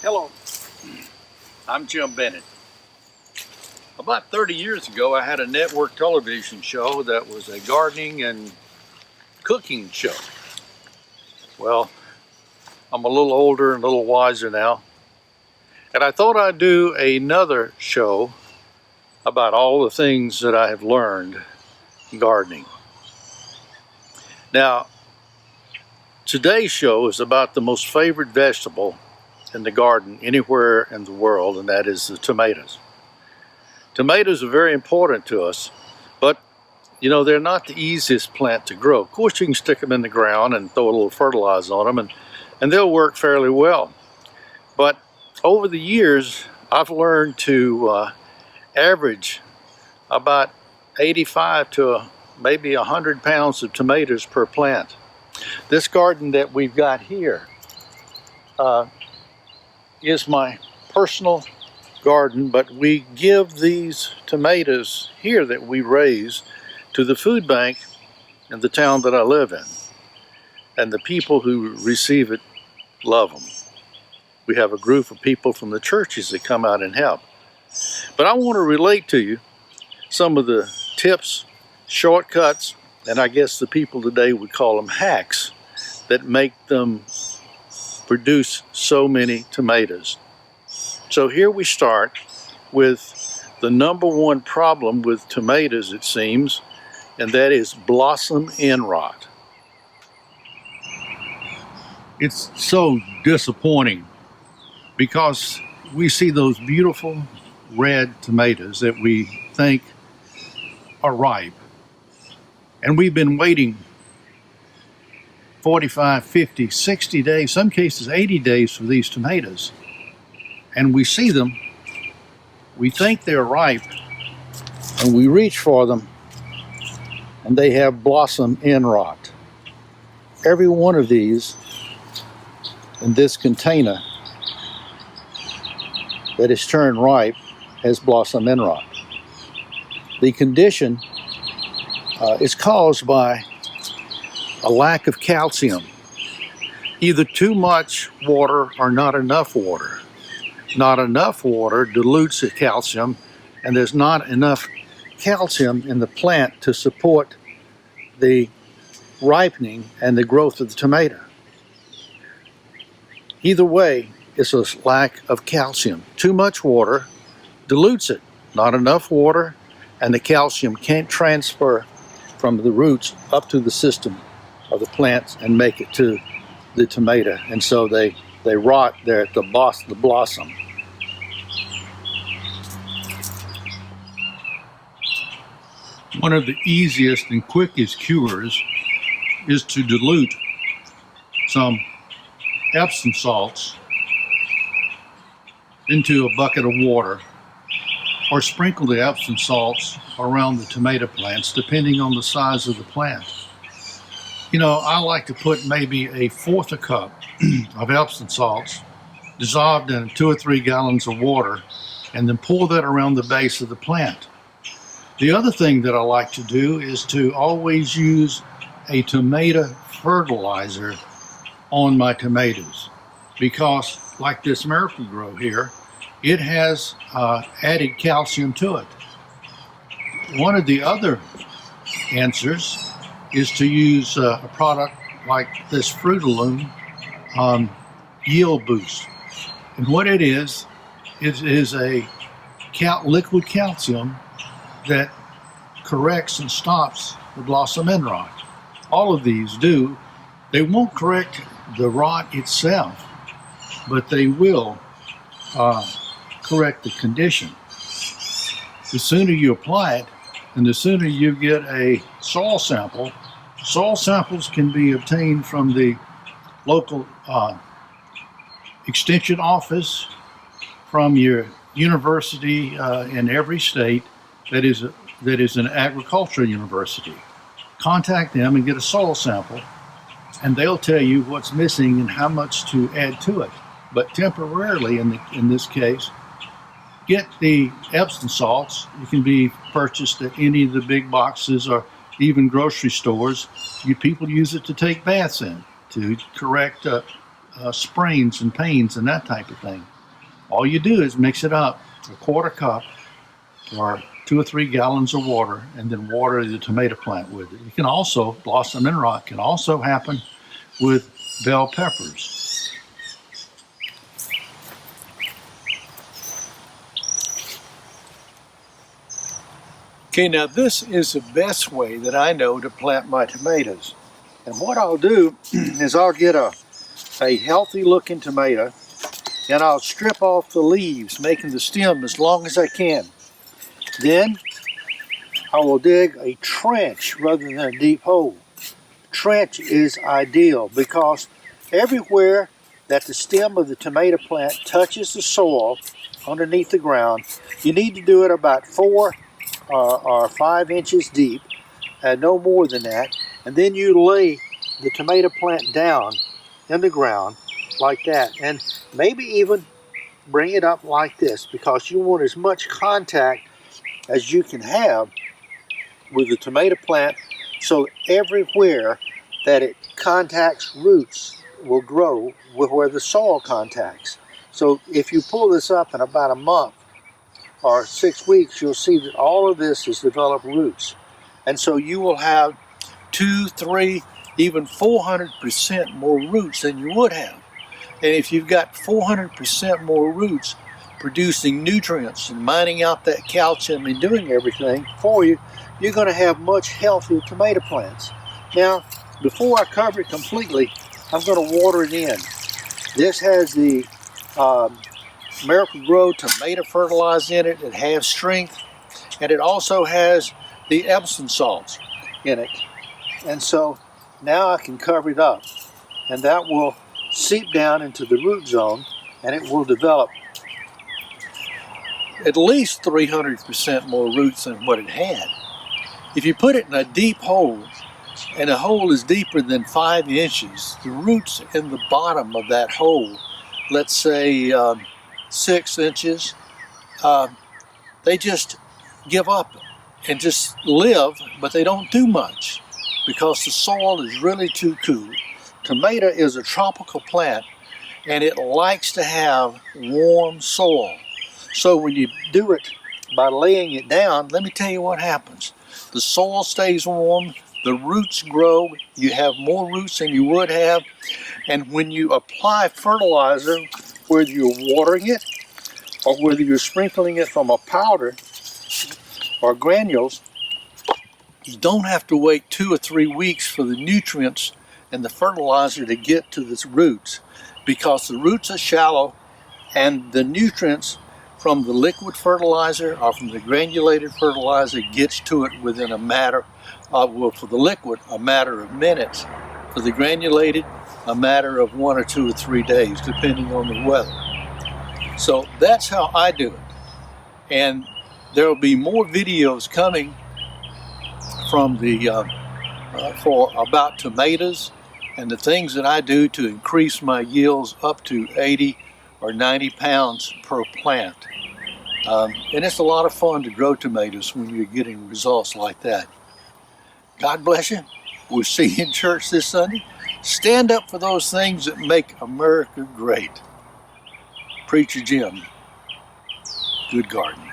Hello, I'm Jim Bennett. About 30 years ago, I had a network television show that was a gardening and cooking show. Well, I'm a little older and a little wiser now, and I thought I'd do another show about all the things that I have learned gardening. Now, today's show is about the most favorite vegetable in the garden anywhere in the world, and that is the tomatoes. Tomatoes are very important to us, but you know, they're not the easiest plant to grow. Of course, you can stick them in the ground and throw a little fertilizer on them, and they'll work fairly well. But over the years, I've learned to average about 85 to maybe 100 pounds of tomatoes per plant. This garden that we've got here is my personal garden, but we give these tomatoes here that we raise to the food bank in the town that I live in. And the people who receive it love them. We have a group of people from the churches that come out and help. But I want to relate to you some of the tips, shortcuts, and I guess the people today would call them hacks that make them produce so many tomatoes. So here we start with the number one problem with tomatoes, it seems, and that is blossom end rot. It's so disappointing because we see those beautiful red tomatoes that we think are ripe, and we've been waiting 45, 50, 60 days, some cases 80 days for these tomatoes. And we see them, we think they're ripe, and we reach for them, and they have blossom end rot. Every one of these in this container that is turned ripe has blossom end rot. The condition is caused by a lack of calcium, either too much water or not enough water. Not enough water dilutes the calcium, and there's not enough calcium in the plant to support the ripening and the growth of the tomato. Either way, it's a lack of calcium. Too much water dilutes it, not enough water, and the calcium can't transfer from the roots up to the system of the plants and make it to the tomato, and so they rot there at the blossom. One of the easiest and quickest cures is to dilute some Epsom salts into a bucket of water, or sprinkle the Epsom salts around the tomato plants depending on the size of the plant. You know, I like to put maybe 1/4 cup of Epsom salts dissolved in 2 or 3 gallons of water, and then pour that around the base of the plant. The other thing that I like to do is to always use a tomato fertilizer on my tomatoes, because like this Miracle-Gro here, it has added calcium to it. One of the other answers is to use a product like this Fruitaloom Yield Boost. And what it is a liquid calcium that corrects and stops the blossom end rot. All of these do. They won't correct the rot itself, but they will correct the condition. The sooner you apply it, and the sooner you get a soil sample. Soil samples can be obtained from the local extension office, from your university in every state that is an agricultural university. Contact them and get a soil sample, and they'll tell you what's missing and how much to add to it. But temporarily, in this case, get the Epsom salts. You can be purchased at any of the big boxes or even grocery stores. People use it to take baths in, to correct sprains and pains and that type of thing. All you do is mix it up, a quarter cup or 2 or 3 gallons of water, and then water the tomato plant with it. It can also, blossom and rot can also happen with bell peppers. Okay, now this is the best way that I know to plant my tomatoes. And what I'll do is I'll get a healthy looking tomato and I'll strip off the leaves, making the stem as long as I can. Then I will dig a trench rather than a deep hole. Trench is ideal because everywhere that the stem of the tomato plant touches the soil underneath the ground, you need to do it about 4 or 5 inches deep, no more than that, and then you lay the tomato plant down in the ground like that, and maybe even bring it up like this, because you want as much contact as you can have with the tomato plant, so everywhere that it contacts roots will grow where the soil contacts. So if you pull this up in about a month or 6 weeks, you'll see that all of this has developed roots. And so you will have 200, 300, even 400% more roots than you would have. And if you've got 400% more roots producing nutrients and mining out that calcium and doing everything for you, you're going to have much healthier tomato plants. Now, before I cover it completely, I'm going to water it in. This has the Miracle-Gro tomato fertilizer in it. It has strength, and it also has the Epsom salts in it. And so now I can cover it up, and that will seep down into the root zone, and it will develop at least 300% more roots than what it had. If you put it in a deep hole, and the hole is deeper than 5 inches, the roots in the bottom of that hole, let's say 6 inches, they just give up and just live, but they don't do much because the soil is really too cool. Tomato is a tropical plant, and it likes to have warm soil. So when you do it by laying it down, let me tell you what happens. The soil stays warm, the roots grow, you have more roots than you would have, and when you apply fertilizer, whether you're watering it or whether you're sprinkling it from a powder or granules, you don't have to wait 2 or 3 weeks for the nutrients and the fertilizer to get to the roots, because the roots are shallow and the nutrients from the liquid fertilizer or from the granulated fertilizer gets to it within a matter of, well, for the liquid, a matter of minutes. For the granulated, a matter of 1 or 2 or 3 days, depending on the weather. So that's how I do it. And there will be more videos coming from the about tomatoes and the things that I do to increase my yields up to 80 or 90 pounds per plant. And it's a lot of fun to grow tomatoes when you're getting results like that. God bless you. We'll see you in church this Sunday. Stand up for those things that make America great. Preacher Jim, good gardening.